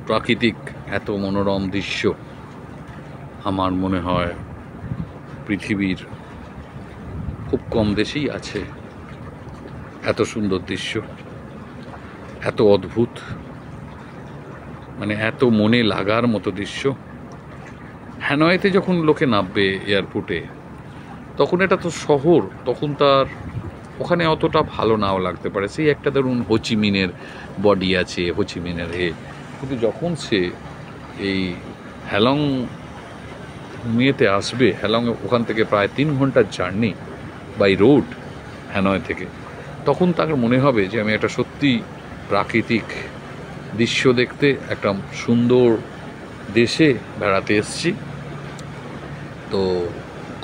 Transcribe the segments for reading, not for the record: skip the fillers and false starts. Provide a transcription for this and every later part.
প্রাকৃতিক এত মনোরম দৃশ্য আমার মনে হয় পৃথিবীর খুব কম দেশেই আছে। এত সুন্দর দৃশ্য, এত অদ্ভুত, মানে এত মনে লাগার মতো দৃশ্য। হ্যানয়েতে যখন লোকে নামবে এয়ারপোর্টে, তখন এটা তো শহর, তখন তার ওখানে অতটা ভালো নাও লাগতে পারে। সেই একটা ধরুন হোচিমিনের বডি আছে, হোচিমিনের কিন্তু যখন সে এই হ্যালং মেয়েতে আসবে, হ্যালং ওখান থেকে প্রায় 3 ঘন্টার জার্নি বাই রোড হ্যানয় থেকে, তখন তার মনে হবে যে আমি একটা সত্যি প্রাকৃতিক দৃশ্য দেখতে একটা সুন্দর দেশে বেড়াতে এসেছি। তো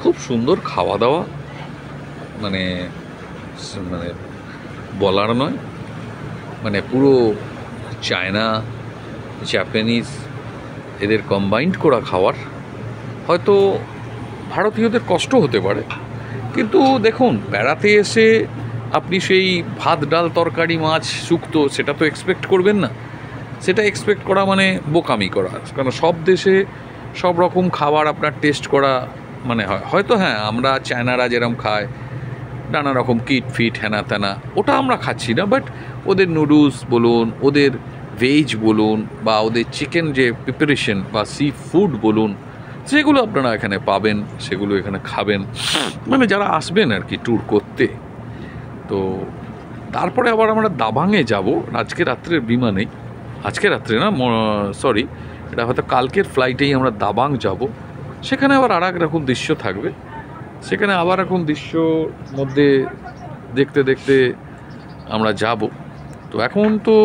খুব সুন্দর খাওয়া দাওয়া, মানে মানে বলার নয়, মানে পুরো চায়না জাপানিজ এদের কম্বাইন্ড করা খাবার। হয়তো ভারতীয়দের কষ্ট হতে পারে, কিন্তু দেখুন বেড়াতে এসে আপনি সেই ভাত ডাল তরকারি মাছ শুক্তো সেটা তো এক্সপেক্ট করবেন না। সেটা এক্সপেক্ট করা মানে বোকামি করা, কারণ সব দেশে সব রকম খাবার আপনার টেস্ট করা মানে হয়তো হ্যাঁ, আমরা চায়নারা যেরকম খায় নানা রকম কিট ফিট হ্যানা ত্যানা, ওটা আমরা খাচ্ছি না, বাট ওদের নুডলস বলুন, ওদের ভেজ বলুন, বা ওদের চিকেন যে প্রিপারেশন বা সি ফুড বলুন, যেগুলো আপনারা এখানে পাবেন সেগুলো এখানে খাবেন, মানে যারা আসবেন আর কি ট্যুর করতে। তো তারপরে আবার আমরা দাবাংয়ে যাব আজকে রাত্রের বিমানেই, আজকে রাত্রে না সরি, এটা হয়তো কালকের ফ্লাইটেই আমরা দাবাং যাব। সেখানে আবার আর এক রকম দৃশ্য থাকবে, সেখানে আবার এখন দৃশ্যর মধ্যে দেখতে দেখতে আমরা যাব। তো এখন তো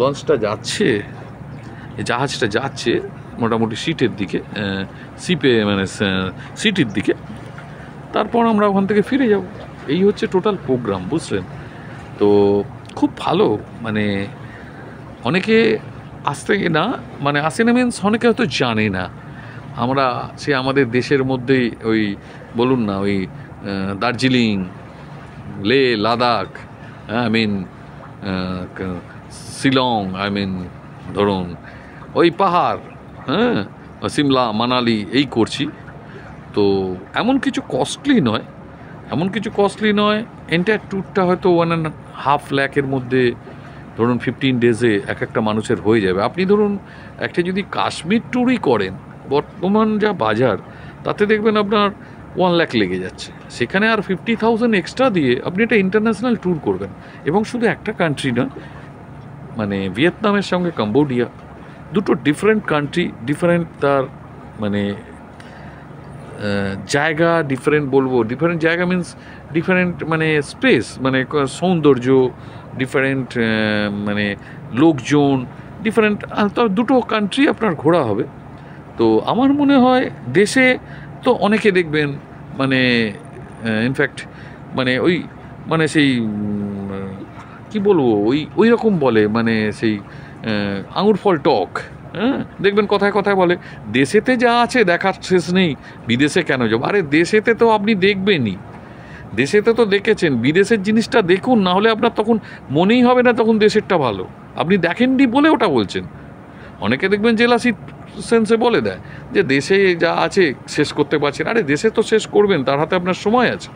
লঞ্চটা যাচ্ছে, জাহাজটা যাচ্ছে মোটামুটি সিটের দিকে, মানে সিটির দিকে। তারপর আমরা ওখান থেকে ফিরে যাব। এই হচ্ছে টোটাল প্রোগ্রাম, বুঝলেন তো? খুব ভালো, মানে অনেকে আসতে না, মানে আসে না মিনস অনেকে হয়তো জানে না আমরা সে আমাদের দেশের মধ্যেই ওই বলুন না ওই Darjeeling, Leh Ladakh, I mean Shillong, I mean ধরুন ওই পাহাড়, হ্যাঁ, সিমলা মানালি এই করছি। তো এমন কিছু কস্টলি নয়, এমন কিছু কস্টলি নয়। এন্টায়ার ট্যুরটা হয়তো 1.5 লাখের মধ্যে ধরুন 15 ডেজে এক একটা মানুষের হয়ে যাবে। আপনি ধরুন একটা যদি কাশ্মীর ট্যুরই করেন, বর্তমান যা বাজার, তাতে দেখবেন আপনার 1 লাখ লেগে যাচ্ছে। সেখানে আর 50,000 এক্সট্রা দিয়ে আপনি একটা ইন্টারন্যাশনাল ট্যুর করবেন, এবং শুধু একটা কান্ট্রি না, মানে ভিয়েতনামের সঙ্গে কম্বোডিয়া, দুটো ডিফারেন্ট কান্ট্রি, ডিফারেন্ট তার মানে জায়গা ডিফারেন্ট, বলবো ডিফারেন্ট জায়গা মিন্স ডিফারেন্ট মানে স্পেস, মানে সৌন্দর্য ডিফারেন্ট, মানে লোকজন ডিফারেন্ট, তো দুটো কান্ট্রি আপনার ঘোরা হবে। তো আমার মনে হয় দেশে তো অনেকে দেখবেন মানে ইনফ্যাক্ট মানে ওই মানে সেই কি বলবো ওই রকম বলে, মানে সেই আঙুর ফল টক, হ্যাঁ, দেখবেন কথায় কথায় বলে দেশেতে যা আছে দেখার শেষ নেই, বিদেশে কেন যাব? আরে দেশেতে তো আপনি দেখবেনই, দেশেতে তো দেখেছেন, বিদেশের জিনিসটা দেখুন, না হলে আপনার তখন মনেই হবে না তখন দেশেরটা ভালো। আপনি দেখেননি বলে ওটা বলছেন। অনেকে দেখবেন জেলাসি সেন্সে বলে দেয় যে দেশে যা আছে শেষ করতে পারছেন। আরে দেশে তো শেষ করবেন, তার হাতে আপনার সময় আছে।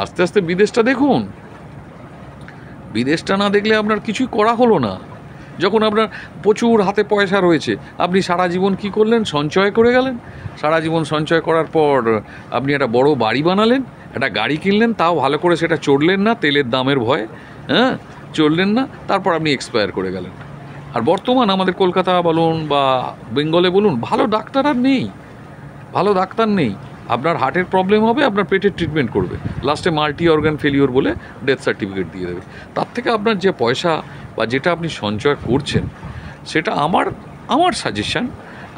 আস্তে আস্তে বিদেশটা দেখুন, বিদেশটা না দেখলে আপনার কিছুই করা হলো না। যখন আপনার প্রচুর হাতে পয়সা রয়েছে, আপনি সারা জীবন কি করলেন? সঞ্চয় করে গেলেন। সারা জীবন সঞ্চয় করার পর আপনি একটা বড় বাড়ি বানালেন, একটা গাড়ি কিনলেন, তাও ভালো করে সেটা চড়লেন না, তেলের দামের ভয়ে, হ্যাঁ, চড়লেন না, তারপর আপনি এক্সপায়ার করে গেলেন। আর বর্তমান আমাদের কলকাতা বলুন বা বেঙ্গলে বলুন, ভালো ডাক্তার আর নেই, ভালো ডাক্তার নেই। আপনার হার্টের প্রবলেম হবে, আপনার পেটের ট্রিটমেন্ট করবে, লাস্টে মাল্টি অর্গান ফেলিওর বলে ডেথ সার্টিফিকেট দিয়ে দেবে। তার থেকে আপনার যে পয়সা বা যেটা আপনি সঞ্চয় করছেন, সেটা আমার সাজেশান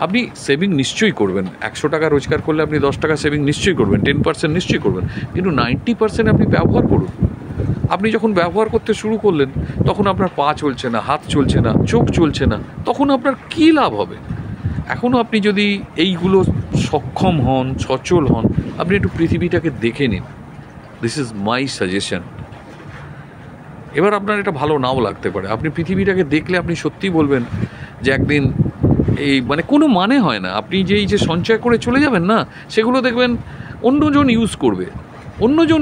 আপনি সেভিং নিশ্চয়ই করবেন। 100 টাকা রোজগার করলে আপনি 10 টাকা সেভিং নিশ্চয়ই করবেন, 10% নিশ্চয়ই করবেন, কিন্তু 90% আপনি ব্যবহার করুন। আপনি যখন ব্যবহার করতে শুরু করলেন, তখন আপনার পা চলছে না, হাত চলছে না, চোখ চলছে না, তখন আপনার কী লাভ হবে? এখনও আপনি যদি এইগুলো সক্ষম হন, সচল হন, আপনি একটু পৃথিবীটাকে দেখে নিন। This is my suggestion. এবার আপনার এটা ভালো নাও লাগতে পারে, আপনি পৃথিবীটাকে দেখলে আপনি সত্যিই বলবেন যে একদিন এই মানে কোনো মানে হয় না, আপনি যে এই যে সঞ্চয় করে চলে যাবেন না, সেগুলো দেখবেন অন্যজন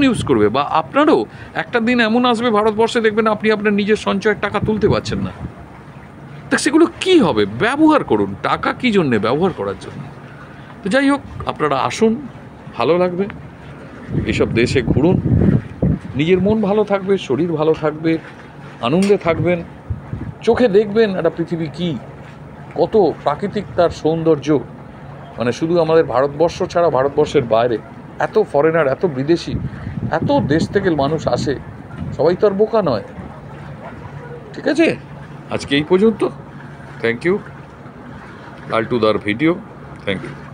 ইউজ করবে বা আপনারও একটা দিন এমন আসবে ভারতবর্ষে দেখবেন আপনি আপনার নিজের সঞ্চয়ের টাকা তুলতে পারছেন না। তা সেগুলো কি হবে? ব্যবহার করুন, টাকা কী জন্যে? ব্যবহার করার জন্য। তো যাই হোক, আপনারা আসুন, ভালো লাগবে, এইসব দেশে ঘুরুন, নিজের মন ভালো থাকবে, শরীর ভালো থাকবে, আনন্দে থাকবেন, চোখে দেখবেন একটা পৃথিবী কী, কত প্রাকৃতিক তার সৌন্দর্য। মানে শুধু আমাদের ভারতবর্ষ ছাড়া ভারতবর্ষের বাইরে এত ফরেনার, এত বিদেশি, এত দেশ থেকে মানুষ আসে, সবাই তো আর বোকা নয়। ঠিক আছে, আজকে এই পর্যন্ত। Thank you. লালটুদার ভিডিও। Thank you.